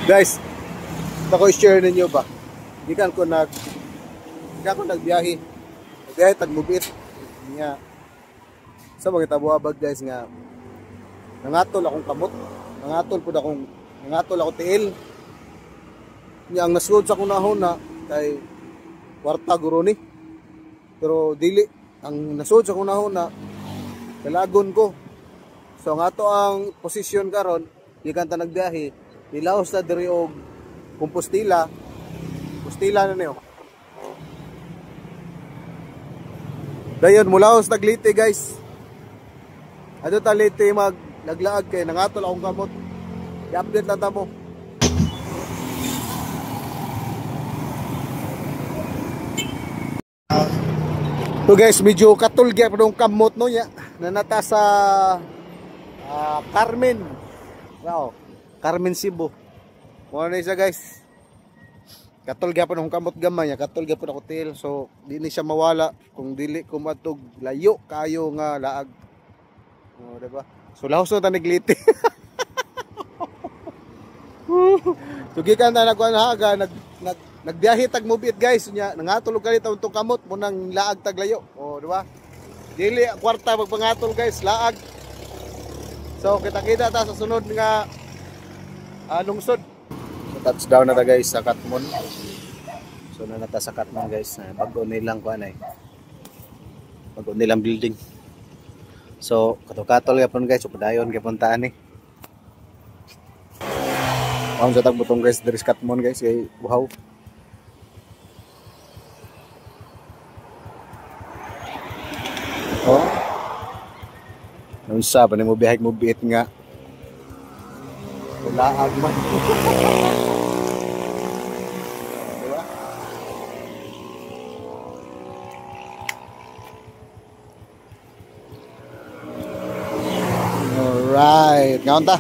Guys, ako i-share ninyo ba? Hindi ko nagbiyahe. Nagbiyahe tagmubit. Nga. Sa mga tabuabag guys nga. Nangatol akong kamot. Nangatol ako tiil. Nga ang nasugod sa kunahon na kay kwarta guro ni. Pero dili. Ang nasugod sa kunahon na kalagon ko. So nga to ang posisyon karon, di kanta nagbiyahe. Nilaos na diri og Compostela. Compostela na niyo. Dayon mulaos nagliti guys. Ano ta liti naglaag kay nangatol akong kamot. I-update lang ta mo. So guys, medyo katul gyud ang kamot no ya. Nanata sa Carmen. Wow. Carmen Cebu. Mo na isa guys. Katol gyapon akong kamot gamay, katol gyapon ako til. So di ni siya mawala kung dili ko matug layo kayo nga laag. Oh, diba? So lahos na ta nagliti. So gikan ta nagkuan nagbiyahe tag mubit guys nya nangatulog ka dito untong kamot mo nang laag tag layo. Oh, diba? Dili kwarta magpangatol guys, laag. So kita-kita ta sa sunod nga lungsod. So touchdown na ta guys sa Katmon. So nanata sa Katmon guys, bago nilang kuan ay. Bago nilang building. So katol-katol gyapon guys, so padayon gyapon ta ani. Ang sa tagbutong guys diri sa Katmon guys kay buhaw. Oh. Nung sa pa ni mo biyahe mo biit nga. Laag man. Diba? Alright. Ngayon ta.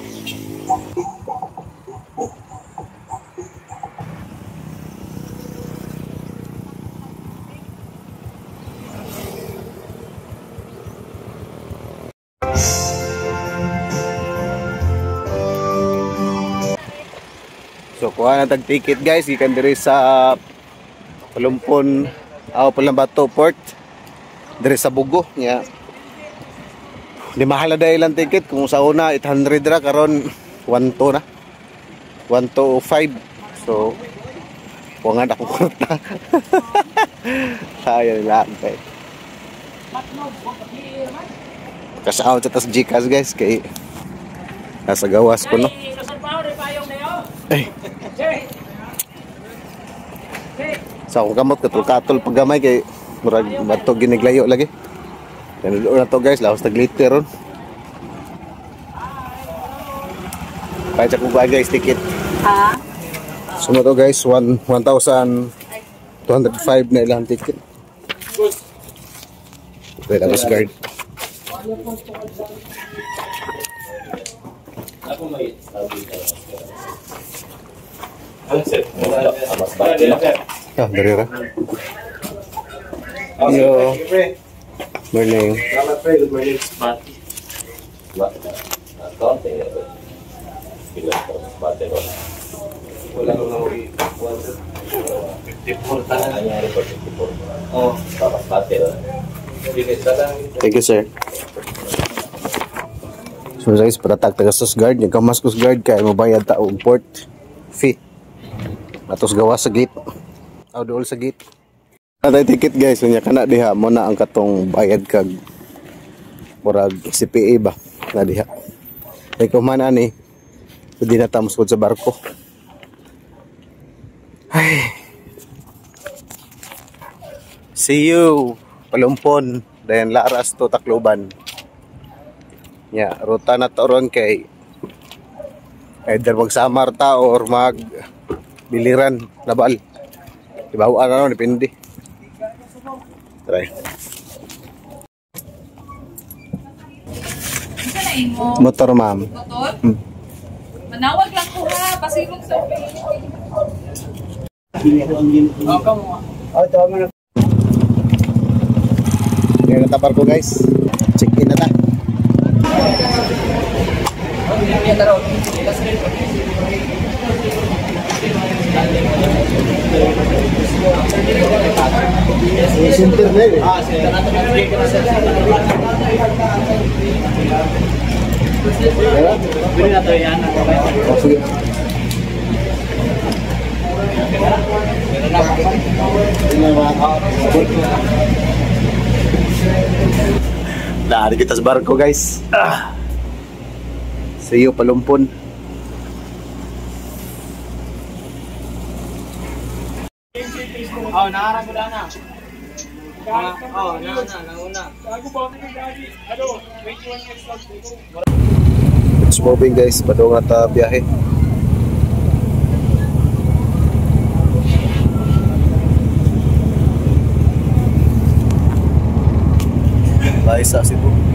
So kuha na tag ticket guys, gikan diri sa Palumpon, Palambato Port, diri sa Bugo nya. Di mahal na dahil ang ticket kung sa una 800 ra karon 1.2 na. 1.205. So kuha ako kurta. Ayan lang kay. Kasaw sa tas Gcash guys kay nasa gawas ko no. Ay. Sa akong kamot katol-katol paggamay kay murag bato giniglayo lagi. Kanilo na to guys, laos tag-glitter ron. Kaya sa kuha guys ticket. Ha? So na to guys 1,205 na ilang ticket. Wait, I was guard. Ako may dari ra. Yo. Morning. Good morning. Thank you sir. So guys, patatag taga Coast Guard, yung kamas Coast Guard kaya mabayad ta og port fee. Atos gawa sa gate. Dool sa gate. Atay ticket guys, unya kana diha mo na ang katong bayad kag murag CPA ba na diha. Kay kuman ani, pwede na ta musod sa barko. Ay. See you Palumpon, then Laras to Tacloban. Ya, ruta na to ron kay either magsamar ta or mag biliran labal. Ibawaan na depende. Try. Motor ma'am. Motor? Manawag lang ko ha, pasilong sa Ngayon natapar ko guys. Check in na ta. Iya, taruh. Center na yun eh. Pwede na to yan. Oh, sige. Lari kita sa barko guys. Sa iyo palumpon. Oh, nakaragulan na. Nauna. It's moving guys, padong at biyahe. Laisa Cebu.